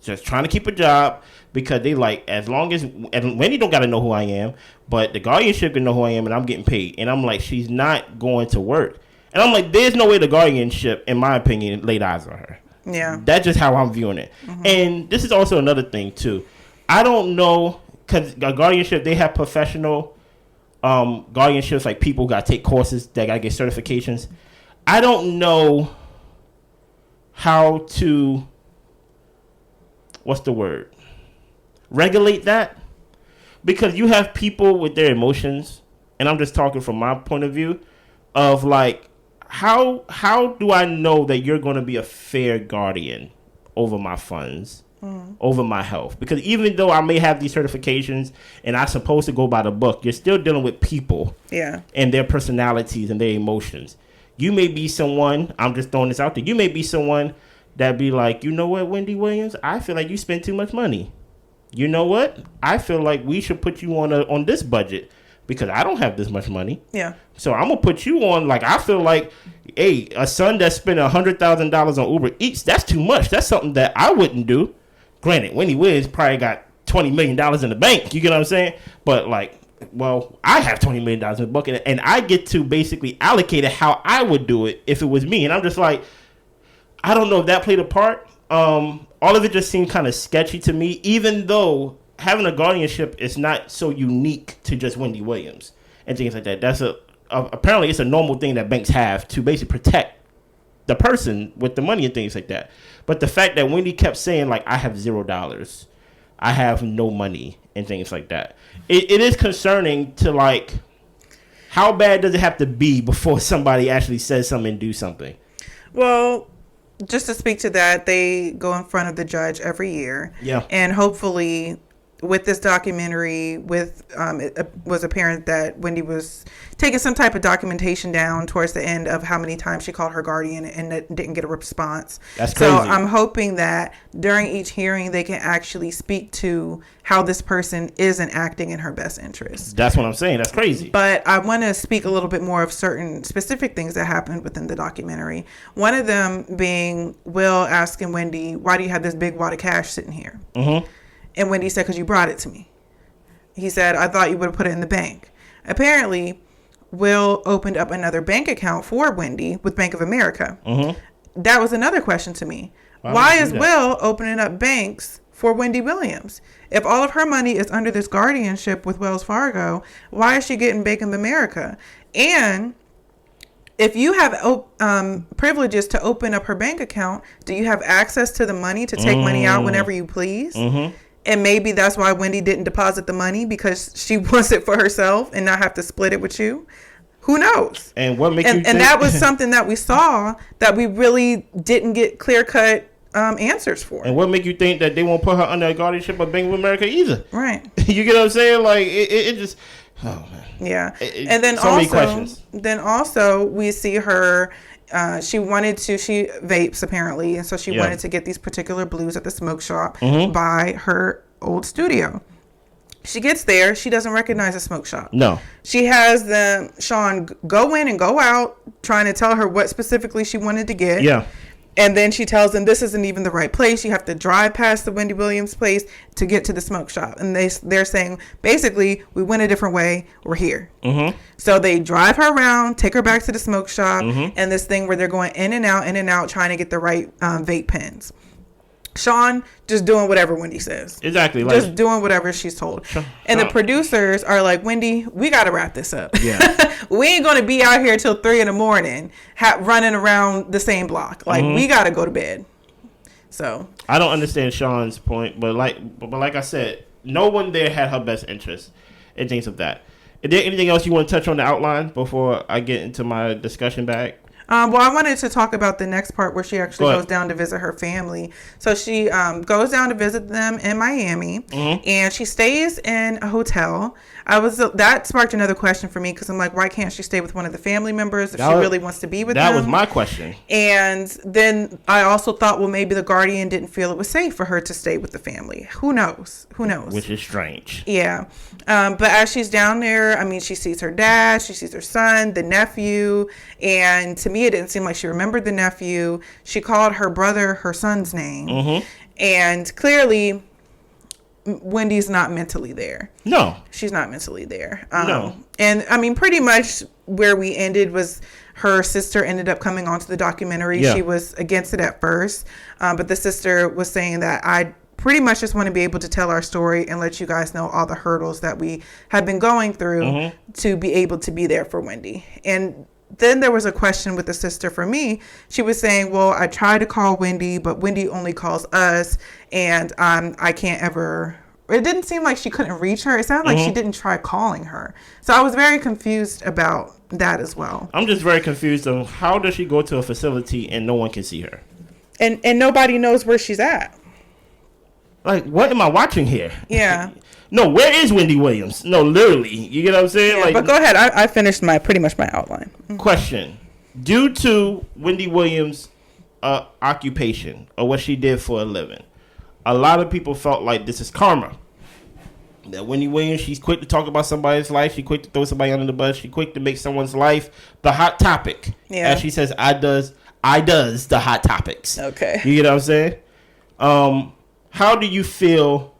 just trying to keep a job because they like, as long as, and Wendy don't got to know who I am, but the guardianship can know who I am and I'm getting paid. And I'm like, she's not going to work. And I'm like, there's no way the guardianship, in my opinion, laid eyes on her. Yeah. That's just how I'm viewing it. Mm-hmm. And this is also another thing, too. I don't know, because guardianship, they have professional guardianships, like people got to take courses, that got to get certifications. I don't know how to, what's the word? Regulate that. Because you have people with their emotions, and I'm just talking from my point of view, of like, how do I know that you're going to be a fair guardian over my funds, over my health? Because even though I may have these certifications and I'm supposed to go by the book, you're still dealing with people and their personalities and their emotions. You may be someone, I'm just throwing this out there, you may be someone that be like, you know what, Wendy Williams, I feel like you spend too much money. You know what? I feel like we should put you on this budget. Because I don't have this much money. Yeah. So I'm going to put you on, like, I feel like, hey, a son that spent $100,000 on Uber Eats, that's too much. That's something that I wouldn't do. Granted, Wendy Williams probably got $20 million in the bank. You get what I'm saying? But, like, well, I have $20 million in the bank, and I get to basically allocate it how I would do it if it was me. And I'm just like, I don't know if that played a part. All of it just seemed kind of sketchy to me, even though having a guardianship is not so unique to just Wendy Williams and things like that. That's apparently it's a normal thing that banks have to basically protect the person with the money and things like that. But the fact that Wendy kept saying, like, I have $0, I have no money and things like that, it is concerning to, like, how bad does it have to be before somebody actually says something and do something? Well, just to speak to that, they go in front of the judge every year. Yeah. And hopefully, with this documentary, it was apparent that Wendy was taking some type of documentation down towards the end of how many times she called her guardian and didn't get a response. That's crazy. So I'm hoping that during each hearing, they can actually speak to how this person isn't acting in her best interest. That's what I'm saying. That's crazy. But I want to speak a little bit more of certain specific things that happened within the documentary. One of them being Will asking Wendy, why do you have this big wad of cash sitting here? Mm-hmm. And Wendy said, because you brought it to me. He said, I thought you would have put it in the bank. Apparently, Will opened up another bank account for Wendy with Bank of America. Mm-hmm. That was another question to me. Why is Will opening up banks for Wendy Williams? If all of her money is under this guardianship with Wells Fargo, why is she getting Bank of America? And if you have privileges to open up her bank account, do you have access to the money to take money out whenever you please? Mm-hmm. And maybe that's why Wendy didn't deposit the money, because she wants it for herself and not have to split it with you. Who knows? And what makes you think? And that was something that we saw that we really didn't get clear-cut answers for. And what make you think that they won't put her under a guardianship of Bank of America either? Right. You get what I'm saying? Like, it just... Oh, man. Yeah. And then so many questions. Then also we see her... she vapes apparently, and so she wanted to get these particular blues at the smoke shop by her old studio. She gets there, she doesn't recognize the smoke shop. No. She has Sean go in and go out, trying to tell her what specifically she wanted to get. Yeah. And then she tells them this isn't even the right place. You have to drive past the Wendy Williams place to get to the smoke shop. And they're saying, basically, we went a different way. We're here. Mm-hmm. So they drive her around, take her back to the smoke shop, and this thing where they're going in and out, trying to get the right vape pens. Sean just doing whatever Wendy says. Exactly. Just doing whatever she's told. And the producers are like, Wendy, we got to wrap this up. Yeah. We ain't going to be out here till 3 a.m. running around the same block. Like, we got to go to bed. So I don't understand Sean's point, but like I said, no one there had her best interest and things of that. Is there anything else you want to touch on the outline before I get into my discussion bag? Well, I wanted to talk about the next part where she actually goes down to visit her family. So she goes down to visit them in Miami, and she stays in a hotel. That sparked another question for me because I'm like, why can't she stay with one of the family members if she really wants to be with them? That was my question. And then I also thought, well, maybe the guardian didn't feel it was safe for her to stay with the family. Who knows? Which is strange. Yeah. But as she's down there, I mean, she sees her dad, she sees her son, the nephew, and to me, it didn't seem like she remembered the nephew. She called her brother her son's name. And clearly, Wendy's not mentally there. No. She's not mentally there. No. And I mean, pretty much where we ended was her sister ended up coming onto the documentary. Yeah. She was against it at first. But the sister was saying that I pretty much just want to be able to tell our story and let you guys know all the hurdles that we have been going through to be able to be there for Wendy. And then there was a question with the sister for me. She was saying, well, I tried to call Wendy, but Wendy only calls us, and I can't ever. It didn't seem like she couldn't reach her. It sounded like she didn't try calling her. So I was very confused about that as well. I'm just very confused on how does she go to a facility and no one can see her? And nobody knows where she's at. Like, what am I watching here? Yeah. No, where is Wendy Williams? No, literally. You get what I'm saying? Yeah, like, but go ahead. I finished pretty much my outline. Question. Due to Wendy Williams' occupation or what she did for a living, a lot of people felt like this is karma. That Wendy Williams, she's quick to talk about somebody's life. She's quick to throw somebody under the bus. She's quick to make someone's life the hot topic. Yeah. As she says, I does the hot topics. Okay. You get what I'm saying? How do you feel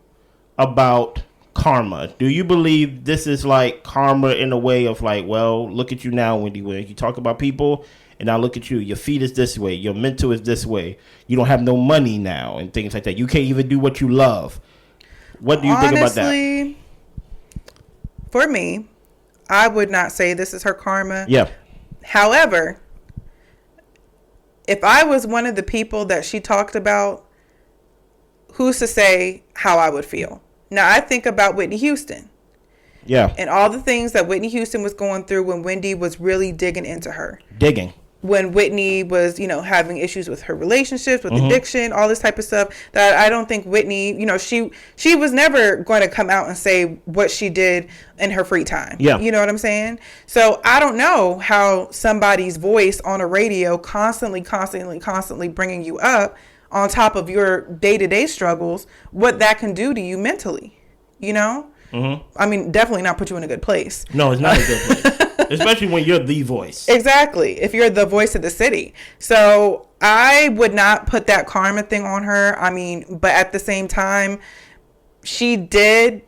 about karma? Do you believe this is like karma in a way of like, well, look at you now, Wendy Williams. You talk about people, and now look at you. Your feet is this way. Your mental is this way. You don't have no money now and things like that. You can't even do what you love. What do you think about that? Honestly, for me, I would not say this is her karma. Yeah. However, if I was one of the people that she talked about, who's to say how I would feel? Now, I think about Whitney Houston. Yeah. And all the things that Whitney Houston was going through when Wendy was really digging into her. When Whitney was, having issues with her relationships, with addiction, all this type of stuff, that I don't think Whitney, she was never going to come out and say what she did in her free time. Yeah. You know what I'm saying? So I don't know how somebody's voice on a radio constantly bringing you up on top of your day-to-day struggles, what that can do to you mentally, I mean, definitely not put you in a good place. No, it's not a good place. Especially when you're the voice. Exactly. If you're the voice of the city. So I would not put that karma thing on her. I mean, but at the same time, she did,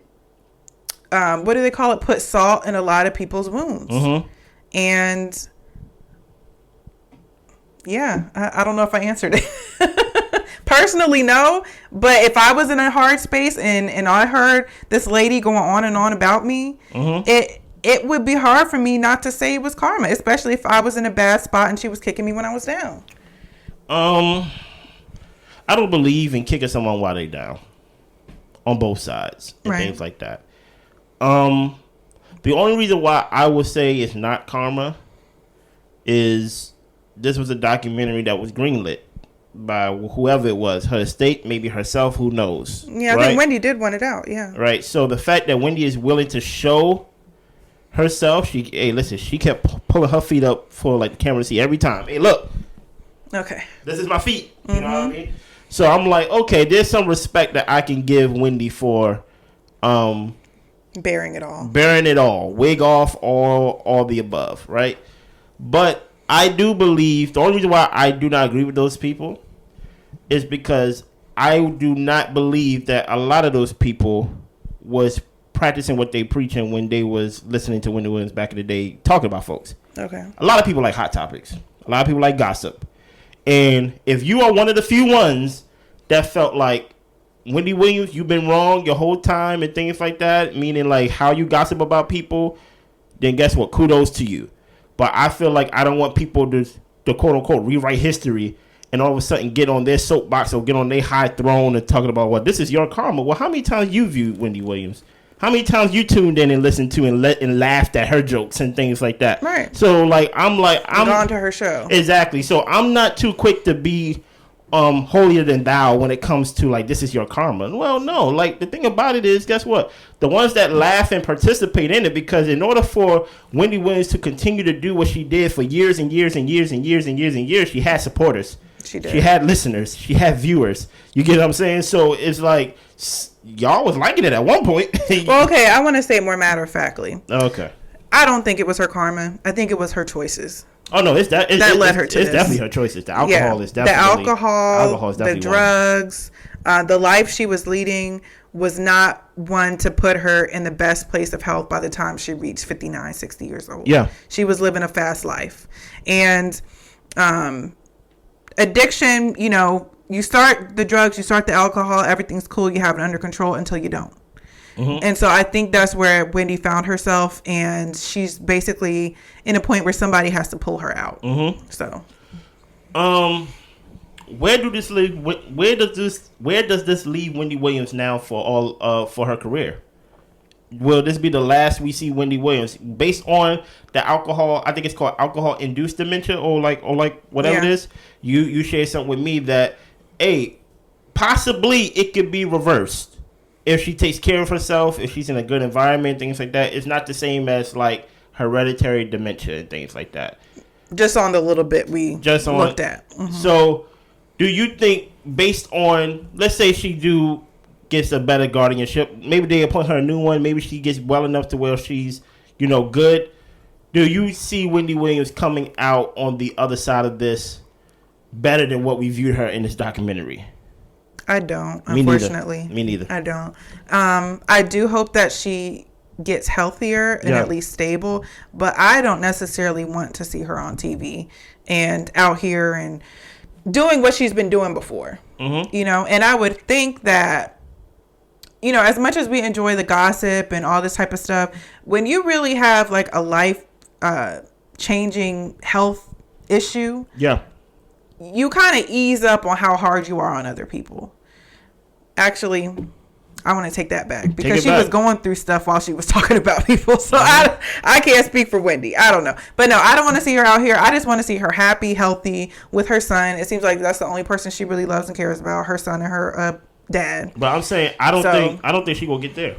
what do they call it? Put salt in a lot of people's wounds. And yeah, I don't know if I answered it. Personally, no. But if I was in a hard space and I heard this lady going on and on about me, it would be hard for me not to say it was karma, especially if I was in a bad spot and she was kicking me when I was down. I don't believe in kicking someone while they down on both sides and things like that. The only reason why I would say it's not karma is this was a documentary that was greenlit by whoever it was, her estate, maybe herself, who knows. Yeah, I think Wendy did want it out, yeah. Right, so the fact that Wendy is willing to show herself, she kept pulling her feet up for like the camera to see every time. Hey, look. Okay. This is my feet. You know what I mean? So I'm like, okay, there's some respect that I can give Wendy for bearing it all. Wig off, all the above, right? But I do believe the only reason why I do not agree with those people is because I do not believe that a lot of those people was practicing what they preaching when they was listening to Wendy Williams back in the day talking about folks. Okay. A lot of people like hot topics. A lot of people like gossip. And if you are one of the few ones that felt like Wendy Williams, you've been wrong your whole time and things like that, meaning like how you gossip about people, then guess what? Kudos to you. But I feel like I don't want people to quote unquote rewrite history and all of a sudden get on their soapbox or get on their high throne and talking about, well, this is your karma. Well, how many times you viewed Wendy Williams? How many times you tuned in and listened to and laughed at her jokes and things like that? Right. So I'm gone to her show. Exactly. So I'm not too quick to be holier than thou when it comes to like, this is your karma. Well, no. Like, the thing about it is, guess what? The ones that laugh and participate in it, because in order for Wendy Williams to continue to do what she did for years and years and years and years and years and years, she had supporters. She did. She had listeners. She had viewers. You get what I'm saying? So it's like, y'all was liking it at one point. Well, okay, I want to say it more matter-of-factly. Okay. I don't think it was her karma. I think it was her choices. Oh, no, that led her to this. It's definitely her choices. The alcohol is definitely... alcohol is definitely the drugs, the life she was leading was not one to put her in the best place of health by the time she reached 59, 60 years old. Yeah. She was living a fast life. And addiction, you start the drugs, you start the alcohol, everything's cool, you have it under control until you don't. Mm-hmm. And so I think that's where Wendy found herself, and she's basically in a point where somebody has to pull her out. Mm-hmm. So, where does this leave? Where does this leave Wendy Williams now for her career? Will this be the last we see Wendy Williams based on the alcohol? I think it's called alcohol-induced dementia, or whatever it is. You shared something with me that, possibly it could be reversed. If she takes care of herself, if she's in a good environment, things like that, it's not the same as like hereditary dementia and things like that. Just on the little bit we looked at. Mm-hmm. So, do you think, based on, let's say she gets a better guardianship, maybe they appoint her a new one, maybe she gets well enough to where she's, good. Do you see Wendy Williams coming out on the other side of this better than what we viewed her in this documentary? I don't, unfortunately. Me neither. I don't. I do hope that she gets healthier and at least stable, but I don't necessarily want to see her on TV and out here and doing what she's been doing before. Mm-hmm. And I would think that, as much as we enjoy the gossip and all this type of stuff, when you really have like a life changing health issue, you kind of ease up on how hard you are on other people. Actually, I want to take that back because she was going through stuff while she was talking about people. So I can't speak for Wendy. I don't know. But no, I don't want to see her out here. I just want to see her happy, healthy with her son. It seems like that's the only person she really loves and cares about, her son and her dad. But I'm saying I don't think she will get there.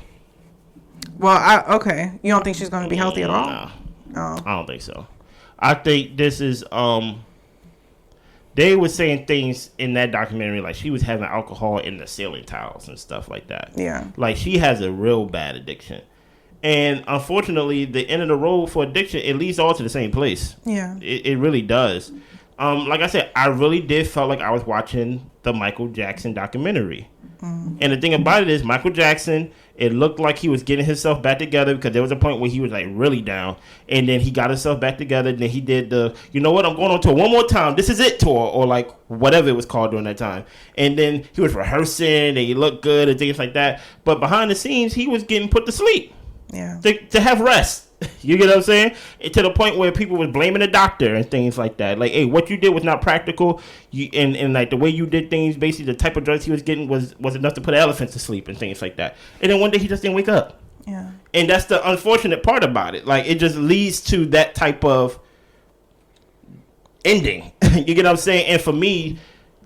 Well, okay. You don't think she's going to be healthy at all? No. Oh. I don't think so. I think this is they were saying things in that documentary like she was having alcohol in the ceiling tiles and stuff like that. Yeah. Like she has a real bad addiction. And unfortunately, the end of the road for addiction, it leads all to the same place. Yeah. It really does. Like I said, I really did felt like I was watching the Michael Jackson documentary. Mm. And the thing about it is, Michael Jackson, it looked like he was getting himself back together because there was a point where he was like really down. And then he got himself back together. And then he did the, I'm going on tour one more time. This is it tour, or like whatever it was called during that time. And then he was rehearsing and he looked good and things like that. But behind the scenes, he was getting put to sleep. Yeah. To have rest. You get what I'm saying? To the point where people was blaming the doctor and things like that. Like, hey, what you did was not practical. And like the way you did things, basically the type of drugs he was getting was enough to put elephants to sleep and things like that. And then one day he just didn't wake up. Yeah. And that's the unfortunate part about it. Like, it just leads to that type of ending. You get what I'm saying? And for me,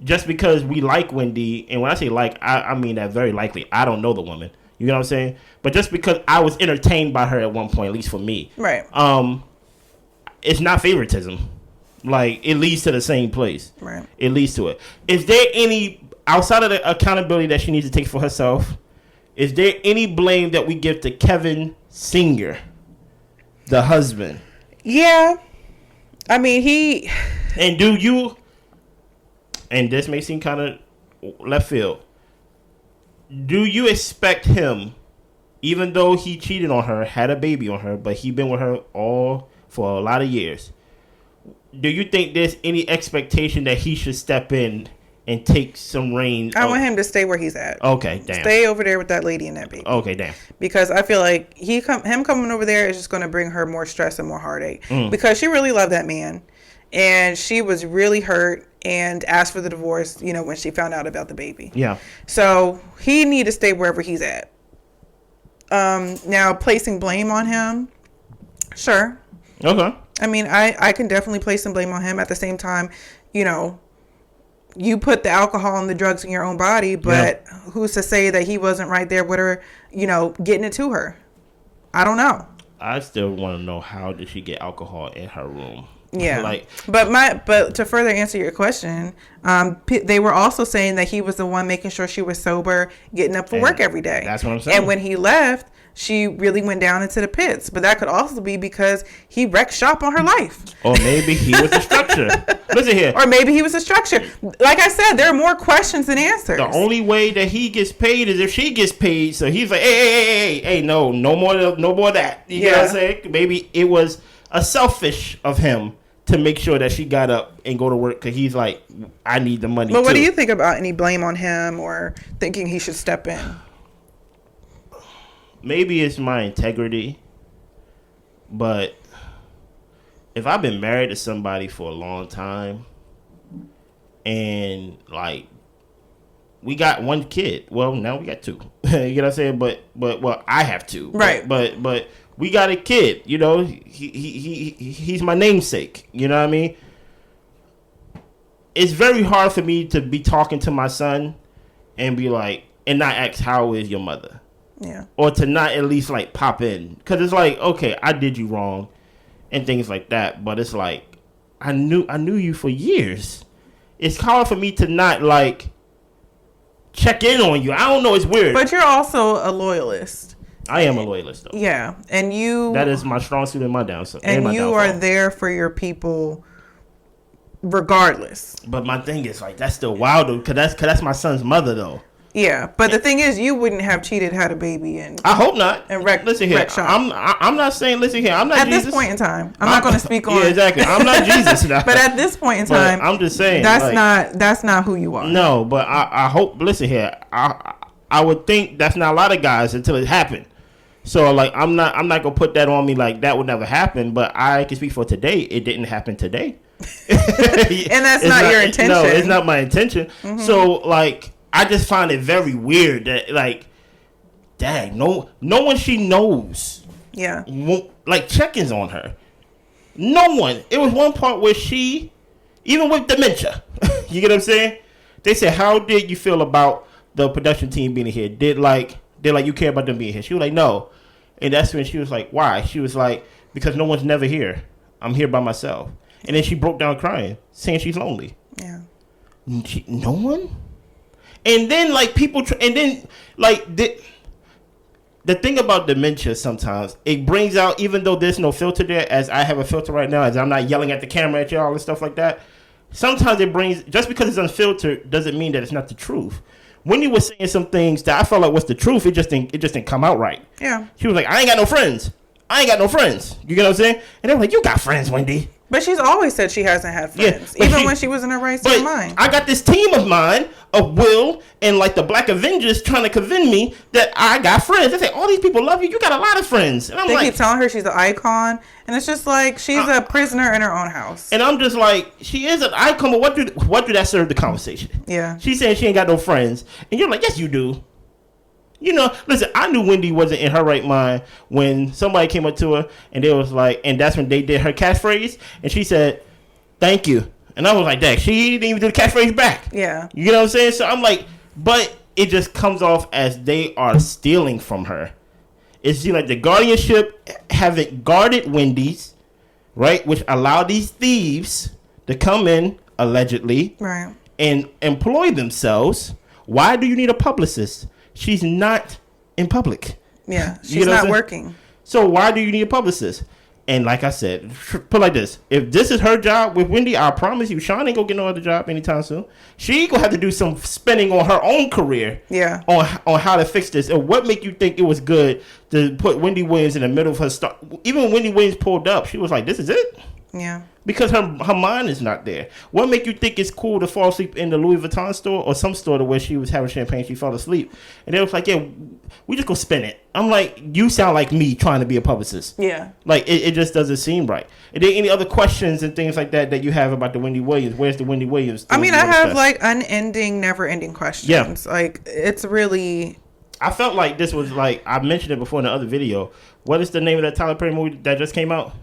just because we like Wendy, and when I say like, I mean that very likely. I don't know the woman. You know what I'm saying? But just because I was entertained by her at one point, at least for me. Right. It's not favoritism. Like, it leads to the same place. Right. It leads to it. Is there any, outside of the accountability that she needs to take for herself, is there any blame that we give to Kevin Singer, the husband? Yeah. I mean, he... And do you... And this may seem kind of left field. Do you expect him, even though he cheated on her, had a baby on her, but he been with her all for a lot of years, do you think there's any expectation that he should step in and take some reign? I want him to stay where he's at. Okay, damn. Stay over there with that lady and that baby. Okay, damn. Because I feel like him coming over there is just going to bring her more stress and more heartache. Because she really loved that man. And she was really hurt and asked for the divorce, when she found out about the baby. Yeah. So he need to stay wherever he's at. Now, placing blame on him, sure. Okay. I mean, I can definitely place some blame on him. At the same time, you put the alcohol and the drugs in your own body, but who's to say that he wasn't right there with her, getting it to her? I don't know. I still want to know, how did she get alcohol in her room? Yeah. But to further answer your question, they were also saying that he was the one making sure she was sober, getting up for work every day. That's what I'm saying. And when he left, she really went down into the pits. But that could also be because he wrecked shop on her life. Or maybe he was a structure. Listen here. Or maybe he was a structure. Like I said, there are more questions than answers. The only way that he gets paid is if she gets paid. So he's like, hey, no more of that. You know what I'm saying? Maybe it was a selfish of him to make sure that she got up and go to work, because he's like, I need the money. But what do you think about any blame on him or thinking he should step in? Maybe it's my integrity, but if I've been married to somebody for a long time and like we got one kid, well, now we got two. You know what I'm saying? But well, I have two. Right. But we got a kid, he's my namesake, you know what I mean? It's very hard for me to be talking to my son and be like, and not ask, how is your mother? Yeah. Or to not at least like pop in, because it's like, okay, I did you wrong and things like that, but it's like, I knew you for years. It's hard for me to not like check in on you. I don't know, it's weird. But you're also a loyalist. I am a loyalist, though. Yeah, and that is my strong suit and my downside. And you are there for your people regardless. But my thing is, like, that's still wild, though, because that's my son's mother, though. Yeah, but the thing is, you wouldn't have cheated, had a baby, and I hope not. And listen here, I'm not saying. Listen here, I'm not at Jesus. this point in time. I'm not going to speak on. Yeah, exactly. I'm not Jesus now. But at this point in time, I'm just saying that's not who you are. No, but I hope. Listen here, I would think that's not a lot of guys until it happened. So like I'm not gonna put that on me like that would never happen. But I can speak for today. It didn't happen today. And that's not your intention. No, it's not my intention. Mm-hmm. So like, I just find it very weird that like, dang, no one she knows, won't like check-ins on her. No one. It was one part where she, even with dementia, you get what I'm saying? They said, how did you feel about the production team being here? Did you care about them being here? She was like, no. And that's when she was like, why? She was like, because no one's never here. I'm here by myself. And then she broke down crying, saying she's lonely. Yeah. No one? And then, like, people... and then, like, the thing about dementia sometimes, it brings out, even though there's no filter there, as I have a filter right now, as I'm not yelling at the camera at y'all and stuff like that, sometimes it brings... just because it's unfiltered doesn't mean that it's not the truth. Wendy was saying some things that I felt like was the truth. It just didn't come out right. Yeah. She was like, I ain't got no friends. You get what I'm saying? And they were like, you got friends, Wendy. But she's always said she hasn't had friends, even when she was in her right state of mind. I got this team of mine, of Will, and like the Black Avengers trying to convince me that I got friends. They say, all these people love you. You got a lot of friends. And they keep telling her she's an icon, and it's just like she's a prisoner in her own house. And I'm just like, she is an icon, but what do that serve the conversation? Yeah. She's saying she ain't got no friends, and you're like, yes, you do. You know, listen, I knew Wendy wasn't in her right mind when somebody came up to her and they was like, and that's when they did her catchphrase, and she said, thank you. And I was like, dang, she didn't even do the catchphrase back. Yeah. You know what I'm saying? So I'm like, but it just comes off as they are stealing from her. It seems like the guardianship haven't guarded Wendy's, right, which allowed these thieves to come in, allegedly, right, and employ themselves. Why do you need a publicist? She's not in public. Yeah, she's not working. So why do you need a publicist? And like I said, put like this. If this is her job with Wendy, I promise you, Sean ain't gonna get no other job anytime soon. She gonna have to do some spending on her own career. Yeah. On how to fix this. And what make you think it was good to put Wendy Williams in the middle of her start? Even when Wendy Williams pulled up, she was like, this is it? Yeah. Because her mind is not there. What make you think it's cool to fall asleep in the Louis Vuitton store or some store to where she was having champagne, she fell asleep? And they was like, yeah, we just go spin it. I'm like, you sound like me trying to be a publicist. Yeah. Like, it just doesn't seem right. Are there any other questions and things like that you have about the Wendy Williams? Where's the Wendy Williams? I mean, I have like unending, never-ending questions. Yeah. Like, it's really... I felt like this was like, I mentioned it before in the other video. What is the name of that Tyler Perry movie that just came out?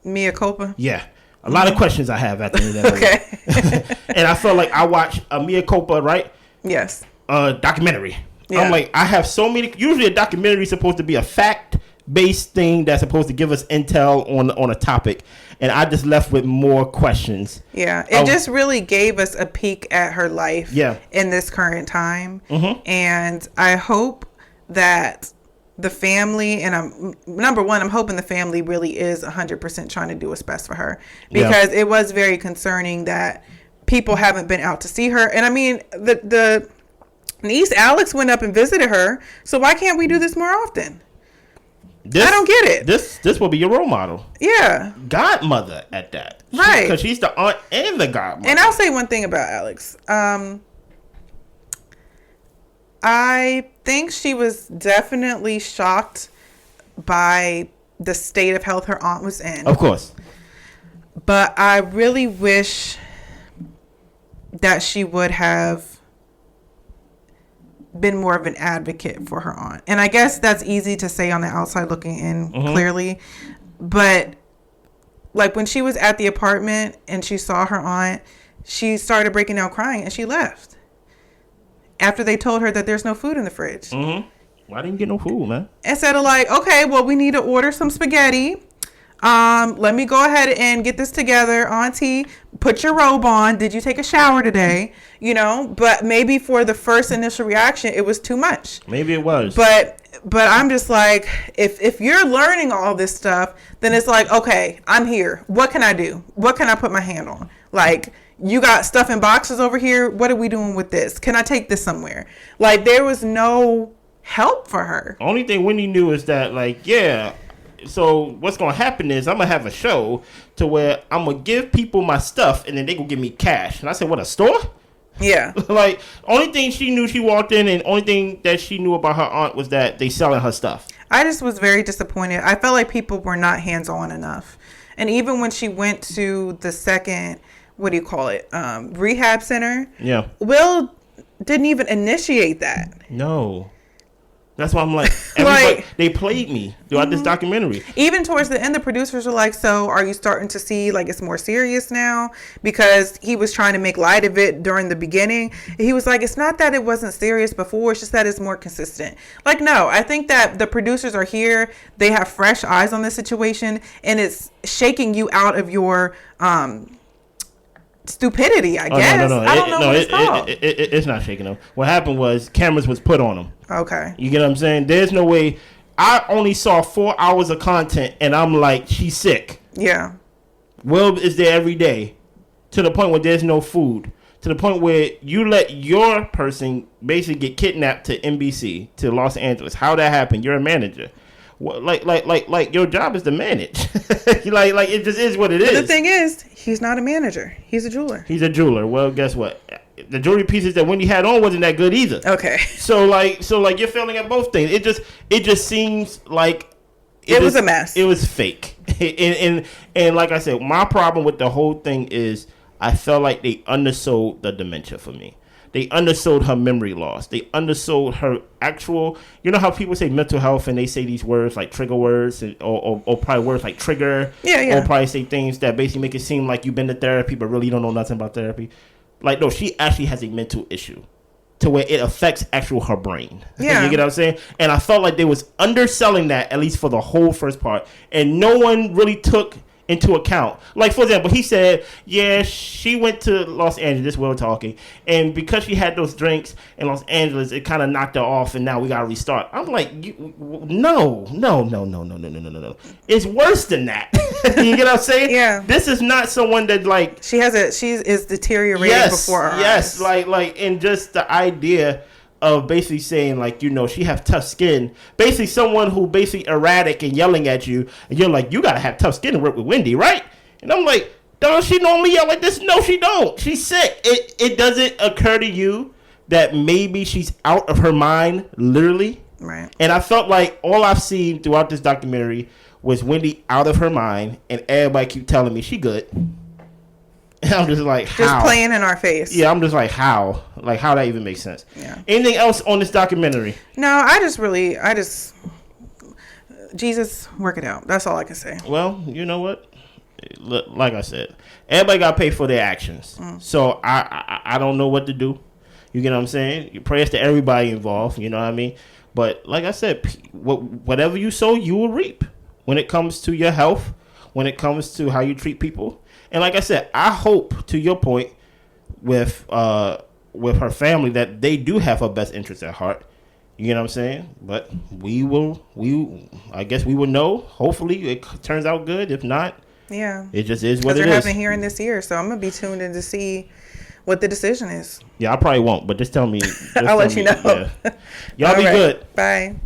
Mea Culpa? Yeah. A lot of questions I have at the end of that movie. And I felt like I watched a Mea Culpa, right? Yes. Documentary. Yeah. I'm like, I have so many. Usually a documentary is supposed to be a fact-based thing that's supposed to give us intel on a topic. And I just left with more questions. Yeah. It just really gave us a peek at her life in this current time. Mm-hmm. And I hope that the family, and number one, I'm hoping the family really is 100% trying to do what's best for her, because it was very concerning that people haven't been out to see her. And I mean, the niece Alex went up and visited her, so why can't we do this more often? I don't get it. This will be your role model. Yeah. Godmother at that. Right. Because she's the aunt and the godmother. And I'll say one thing about Alex. I think she was definitely shocked by the state of health her aunt was in. Of course. But I really wish that she would have been more of an advocate for her aunt. And I guess that's easy to say on the outside looking in, clearly. But like when she was at the apartment and she saw her aunt, she started breaking down crying and she left. After they told her that there's no food in the fridge. Mm-hmm. Why didn't you get no food, man? Instead of like, okay, well, we need to order some spaghetti. Let me go ahead and get this together. Auntie, put your robe on. Did you take a shower today? You know, but maybe for the first initial reaction, it was too much. Maybe it was. But I'm just like, if you're learning all this stuff, then it's like, okay, I'm here. What can I do? What can I put my hand on? Like, you got stuff in boxes over here. What are we doing with this? Can I take this somewhere? Like, there was no help for her. Only thing Wendy knew is that, like, so what's going to happen is I'm going to have a show to where I'm going to give people my stuff and then they going to give me cash. And I said, what, a store? Yeah. Like, only thing she knew, she walked in, and only thing that she knew about her aunt was that they selling her stuff. I just was very disappointed. I felt like people were not hands-on enough. And even when she went to the second, what do you call it, rehab center, Will didn't even initiate that. No. That's why I'm like, everybody, they played me throughout this documentary. Even towards the end, the producers were like, so are you starting to see like it's more serious now? Because he was trying to make light of it during the beginning. He was like, it's not that it wasn't serious before, it's just that it's more consistent. Like, no, I think that the producers are here. They have fresh eyes on this situation, and it's shaking you out of your stupidity, I guess. No. I don't know what it's called. It's not shaking them. What happened was cameras was put on them. Okay. You get what I'm saying? There's no way. I only saw 4 hours of content, and I'm like, she's sick. Yeah. Will is there every day, to the point where there's no food, to the point where you let your person basically get kidnapped to NBC, to Los Angeles. How that happened? You're a manager. Like your job is to manage. like it just is what it is. The thing is, he's not a manager. He's a jeweler. He's a jeweler. Well, guess what? The jewelry pieces that Wendy had on wasn't that good either. Okay. So you're failing at both things. It just seems like it was a mess. It was fake. and like I said, my problem with the whole thing is I felt like they undersold the dementia for me. They undersold her memory loss. They undersold her actual, you know how people say mental health and they say these words like trigger words or probably words like trigger. Yeah. Or probably say things that basically make it seem like you've been to therapy but really don't know nothing about therapy. Like, no, she actually has a mental issue to where it affects her brain. Yeah. You get what I'm saying? And I felt like they was underselling that, at least for the whole first part. And no one really took into account. Like, for example, he said, yeah, she went to Los Angeles, this Will talking, and because she had those drinks in Los Angeles, it kind of knocked her off, and now we got to restart. I'm like, no. It's worse than that. You get what I'm saying? Yeah. This is not someone that, like... She is deteriorating before our eyes. Yes, like, and just the idea of basically saying, like, you know, she have tough skin. Basically, someone who basically erratic and yelling at you, and you're like, you gotta have tough skin to work with Wendy, right? And I'm like, does she normally yell like this? No, she don't. She's sick. It doesn't occur to you that maybe she's out of her mind, literally. Right. And I felt like all I've seen throughout this documentary was Wendy out of her mind, and everybody keep telling me she good. And I'm just like, how? Just playing in our face. Yeah, I'm just like, how? Like, how that even makes sense? Yeah. Anything else on this documentary? No, Jesus, work it out. That's all I can say. Well, you know what? Like I said, everybody got to pay for their actions. So I don't know what to do. You get what I'm saying? Your prayers to everybody involved. You know what I mean? But like I said, whatever you sow, you will reap. When it comes to your health, when it comes to how you treat people. And like I said, I hope, to your point, with her family, that they do have her best interest at heart. You know what I'm saying? But I guess we will know. Hopefully it turns out good. If not, yeah, it just is what it is. Because they're having a hearing this year, so I'm going to be tuned in to see what the decision is. Yeah, I probably won't, but just tell me. I'll let you know. Yeah. Y'all be good. Bye.